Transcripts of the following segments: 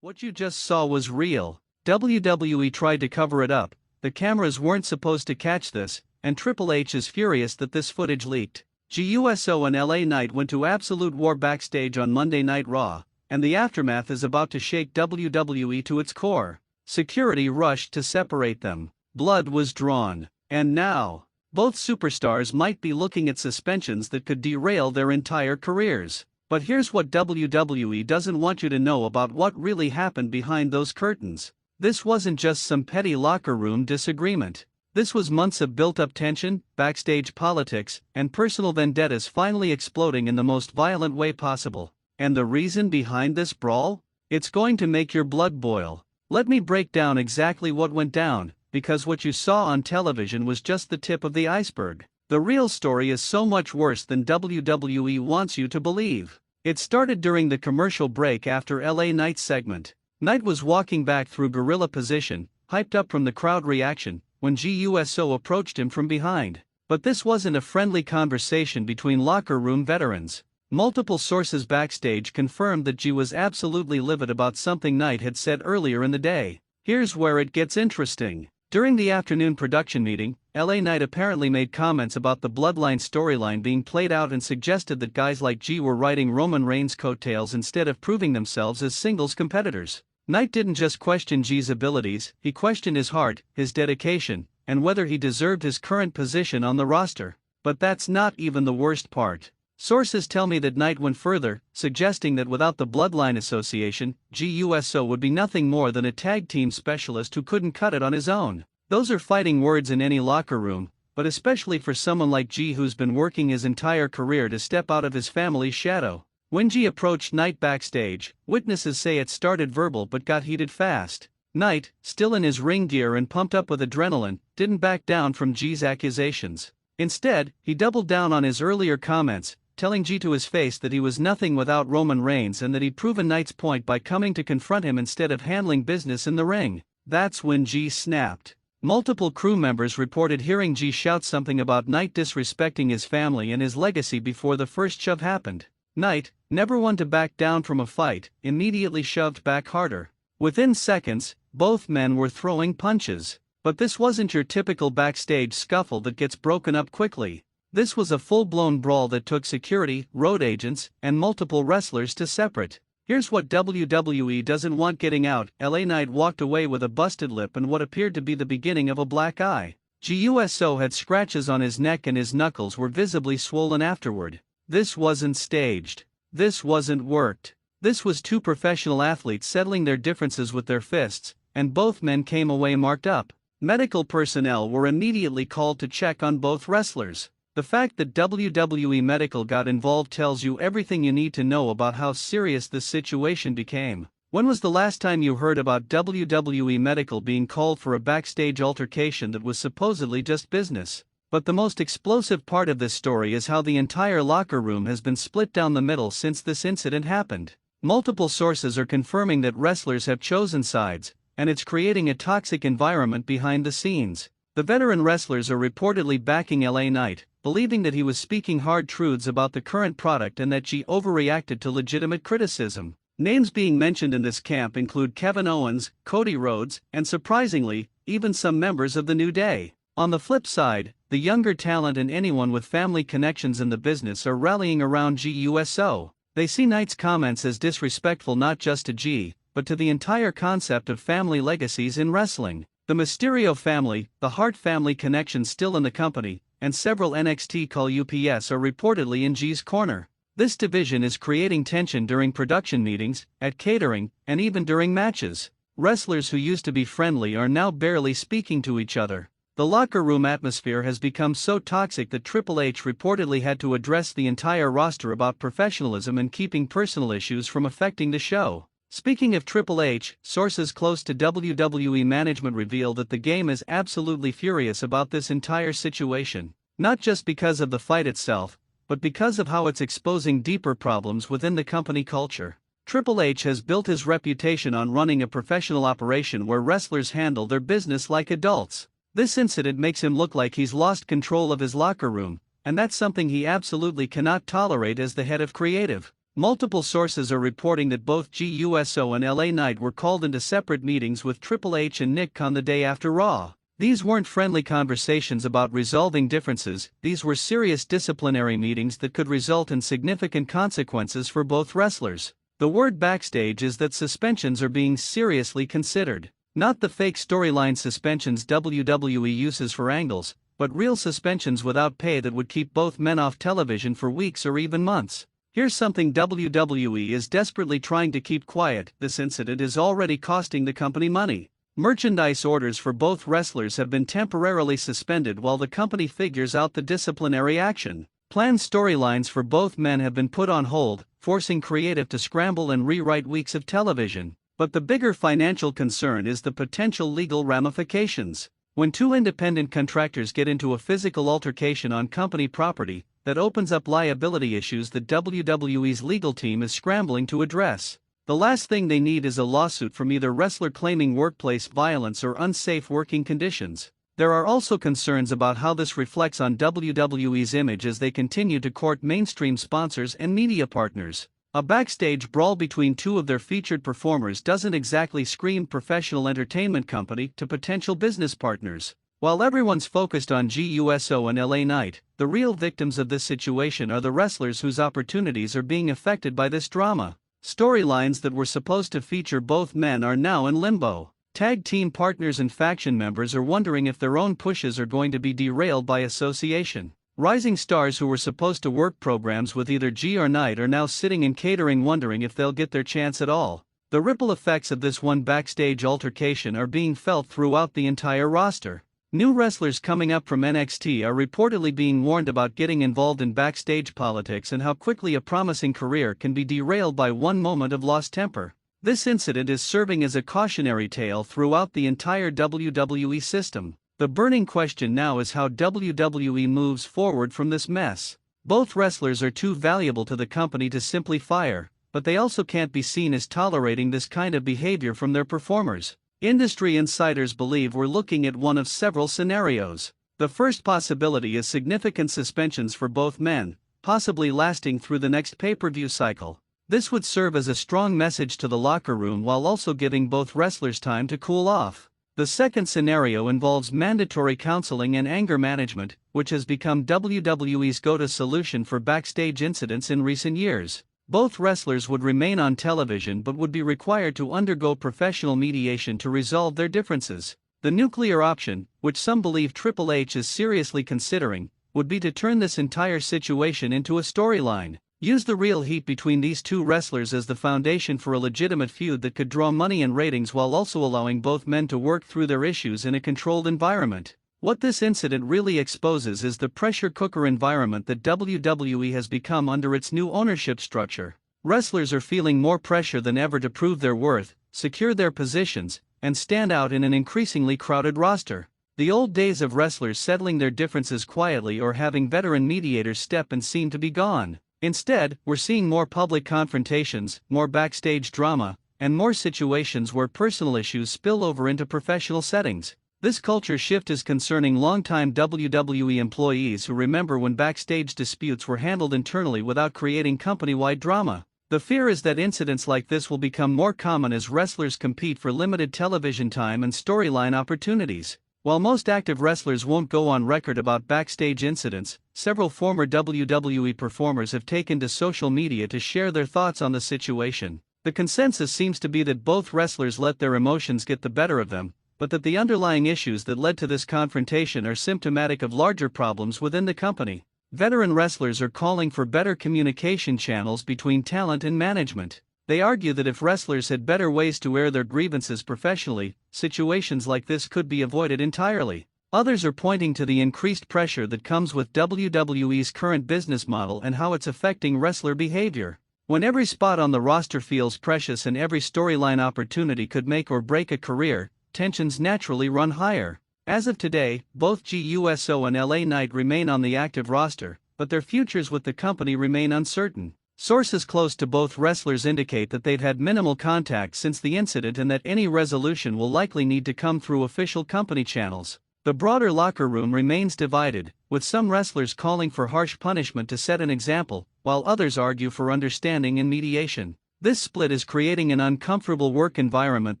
What you just saw was real. WWE tried to cover it up, the cameras weren't supposed to catch this, and Triple H is furious that this footage leaked. Jey Uso and LA Knight went to absolute war backstage on Monday Night Raw, and the aftermath is about to shake WWE to its core. Security rushed to separate them. Blood was drawn. And now, both superstars might be looking at suspensions that could derail their entire careers. But here's what WWE doesn't want you to know about what really happened behind those curtains. This wasn't just some petty locker room disagreement. This was months of built-up tension, backstage politics, and personal vendettas finally exploding in the most violent way possible. And the reason behind this brawl? It's going to make your blood boil. Let me break down exactly what went down, because what you saw on television was just the tip of the iceberg. The real story is so much worse than WWE wants you to believe. It started during the commercial break after LA Knight's segment. Knight was walking back through gorilla position, hyped up from the crowd reaction, when Jey Uso approached him from behind. But this wasn't a friendly conversation between locker room veterans. Multiple sources backstage confirmed that Jey was absolutely livid about something Knight had said earlier in the day. Here's where it gets interesting. During the afternoon production meeting, LA Knight apparently made comments about the Bloodline storyline being played out and suggested that guys like Jey were riding Roman Reigns' coattails instead of proving themselves as singles competitors. Knight didn't just question Jey's abilities, he questioned his heart, his dedication, and whether he deserved his current position on the roster. But that's not even the worst part. Sources tell me that Knight went further, suggesting that without the Bloodline association, Jey Uso would be nothing more than a tag team specialist who couldn't cut it on his own. Those are fighting words in any locker room, but especially for someone like Jey who's been working his entire career to step out of his family's shadow. When Jey approached Knight backstage, witnesses say it started verbal but got heated fast. Knight, still in his ring gear and pumped up with adrenaline, didn't back down from Jey's accusations. Instead, he doubled down on his earlier comments, telling Jey to his face that he was nothing without Roman Reigns and that he'd proven Knight's point by coming to confront him instead of handling business in the ring. That's when Jey snapped. Multiple crew members reported hearing Jey shout something about Knight disrespecting his family and his legacy before the first shove happened. Knight, never one to back down from a fight, immediately shoved back harder. Within seconds, both men were throwing punches. But this wasn't your typical backstage scuffle that gets broken up quickly. This was a full-blown brawl that took security, road agents, and multiple wrestlers to separate. Here's what WWE doesn't want getting out. LA Knight walked away with a busted lip and what appeared to be the beginning of a black eye. Jey Uso had scratches on his neck and his knuckles were visibly swollen afterward. This wasn't staged. This wasn't worked. This was two professional athletes settling their differences with their fists, and both men came away marked up. Medical personnel were immediately called to check on both wrestlers. The fact that WWE Medical got involved tells you everything you need to know about how serious this situation became. When was the last time you heard about WWE Medical being called for a backstage altercation that was supposedly just business? But the most explosive part of this story is how the entire locker room has been split down the middle since this incident happened. Multiple sources are confirming that wrestlers have chosen sides, and it's creating a toxic environment behind the scenes. The veteran wrestlers are reportedly backing LA Knight, believing that he was speaking hard truths about the current product and that Jey overreacted to legitimate criticism. Names being mentioned in this camp include Kevin Owens, Cody Rhodes, and surprisingly, even some members of the New Day. On the flip side, the younger talent and anyone with family connections in the business are rallying around Jey Uso. They see Knight's comments as disrespectful not just to Jey, but to the entire concept of family legacies in wrestling. The Mysterio family, the Hart family connections still in the company, and several NXT Call UPS are reportedly in Jey's corner. This division is creating tension during production meetings, at catering, and even during matches. Wrestlers who used to be friendly are now barely speaking to each other. The locker room atmosphere has become so toxic that Triple H reportedly had to address the entire roster about professionalism and keeping personal issues from affecting the show. Speaking of Triple H, sources close to WWE management reveal that the game is absolutely furious about this entire situation. Not just because of the fight itself, but because of how it's exposing deeper problems within the company culture. Triple H has built his reputation on running a professional operation where wrestlers handle their business like adults. This incident makes him look like he's lost control of his locker room, and that's something he absolutely cannot tolerate as the head of creative. Multiple sources are reporting that both Jey Uso and LA Knight were called into separate meetings with Triple H and Nick Khan the day after Raw. These weren't friendly conversations about resolving differences, these were serious disciplinary meetings that could result in significant consequences for both wrestlers. The word backstage is that suspensions are being seriously considered. Not the fake storyline suspensions WWE uses for angles, but real suspensions without pay that would keep both men off television for weeks or even months. Here's something WWE is desperately trying to keep quiet: this incident is already costing the company money. Merchandise orders for both wrestlers have been temporarily suspended while the company figures out the disciplinary action. Planned storylines for both men have been put on hold, forcing creative to scramble and rewrite weeks of television. But the bigger financial concern is the potential legal ramifications. When two independent contractors get into a physical altercation on company property, that opens up liability issues that WWE's legal team is scrambling to address. The last thing they need is a lawsuit from either wrestler claiming workplace violence or unsafe working conditions. There are also concerns about how this reflects on WWE's image as they continue to court mainstream sponsors and media partners. A backstage brawl between two of their featured performers doesn't exactly scream professional entertainment company to potential business partners. While everyone's focused on Jey Uso and LA Knight, the real victims of this situation are the wrestlers whose opportunities are being affected by this drama. Storylines that were supposed to feature both men are now in limbo. Tag team partners and faction members are wondering if their own pushes are going to be derailed by association. Rising stars who were supposed to work programs with either Jey or Knight are now sitting in catering wondering if they'll get their chance at all. The ripple effects of this one backstage altercation are being felt throughout the entire roster. New wrestlers coming up from NXT are reportedly being warned about getting involved in backstage politics and how quickly a promising career can be derailed by one moment of lost temper. This incident is serving as a cautionary tale throughout the entire WWE system. The burning question now is how WWE moves forward from this mess. Both wrestlers are too valuable to the company to simply fire, but they also can't be seen as tolerating this kind of behavior from their performers. Industry insiders believe we're looking at one of several scenarios. The first possibility is significant suspensions for both men, possibly lasting through the next pay-per-view cycle. This would serve as a strong message to the locker room while also giving both wrestlers time to cool off. The second scenario involves mandatory counseling and anger management, which has become WWE's go-to solution for backstage incidents in recent years. Both wrestlers would remain on television but would be required to undergo professional mediation to resolve their differences. The nuclear option, which some believe Triple H is seriously considering, would be to turn this entire situation into a storyline. Use the real heat between these two wrestlers as the foundation for a legitimate feud that could draw money and ratings while also allowing both men to work through their issues in a controlled environment. What this incident really exposes is the pressure cooker environment that WWE has become under its new ownership structure. Wrestlers are feeling more pressure than ever to prove their worth, secure their positions, and stand out in an increasingly crowded roster. The old days of wrestlers settling their differences quietly or having veteran mediators step in seem to be gone. Instead, we're seeing more public confrontations, more backstage drama, and more situations where personal issues spill over into professional settings. This culture shift is concerning longtime WWE employees who remember when backstage disputes were handled internally without creating company-wide drama. The fear is that incidents like this will become more common as wrestlers compete for limited television time and storyline opportunities. While most active wrestlers won't go on record about backstage incidents, several former WWE performers have taken to social media to share their thoughts on the situation. The consensus seems to be that both wrestlers let their emotions get the better of them, but that the underlying issues that led to this confrontation are symptomatic of larger problems within the company. Veteran wrestlers are calling for better communication channels between talent and management. They argue that if wrestlers had better ways to air their grievances professionally, situations like this could be avoided entirely. Others are pointing to the increased pressure that comes with WWE's current business model and how it's affecting wrestler behavior. When every spot on the roster feels precious and every storyline opportunity could make or break a career, tensions naturally run higher. As of today, both Jey Uso and LA Knight remain on the active roster, but their futures with the company remain uncertain. Sources close to both wrestlers indicate that they've had minimal contact since the incident and that any resolution will likely need to come through official company channels. The broader locker room remains divided, with some wrestlers calling for harsh punishment to set an example, while others argue for understanding and mediation. This split is creating an uncomfortable work environment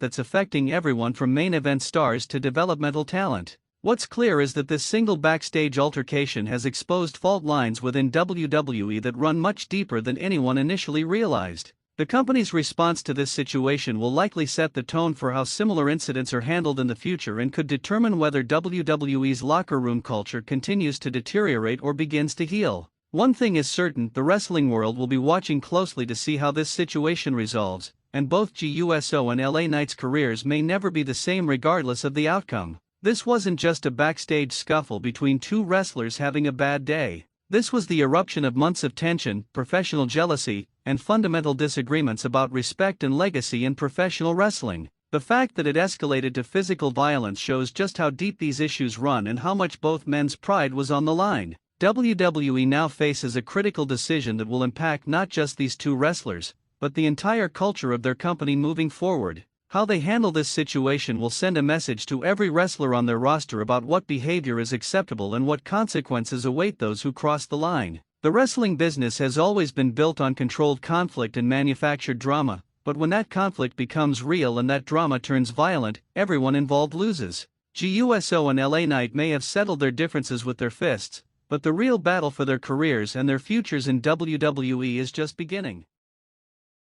that's affecting everyone from main event stars to developmental talent. What's clear is that this single backstage altercation has exposed fault lines within WWE that run much deeper than anyone initially realized. The company's response to this situation will likely set the tone for how similar incidents are handled in the future and could determine whether WWE's locker room culture continues to deteriorate or begins to heal. One thing is certain: the wrestling world will be watching closely to see how this situation resolves, and both Jey Uso and LA Knight's careers may never be the same regardless of the outcome. This wasn't just a backstage scuffle between two wrestlers having a bad day. This was the eruption of months of tension, professional jealousy, and fundamental disagreements about respect and legacy in professional wrestling. The fact that it escalated to physical violence shows just how deep these issues run and how much both men's pride was on the line. WWE now faces a critical decision that will impact not just these two wrestlers, but the entire culture of their company moving forward. How they handle this situation will send a message to every wrestler on their roster about what behavior is acceptable and what consequences await those who cross the line. The wrestling business has always been built on controlled conflict and manufactured drama, but when that conflict becomes real and that drama turns violent, everyone involved loses. Jey Uso and LA Knight may have settled their differences with their fists, but the real battle for their careers and their futures in WWE is just beginning.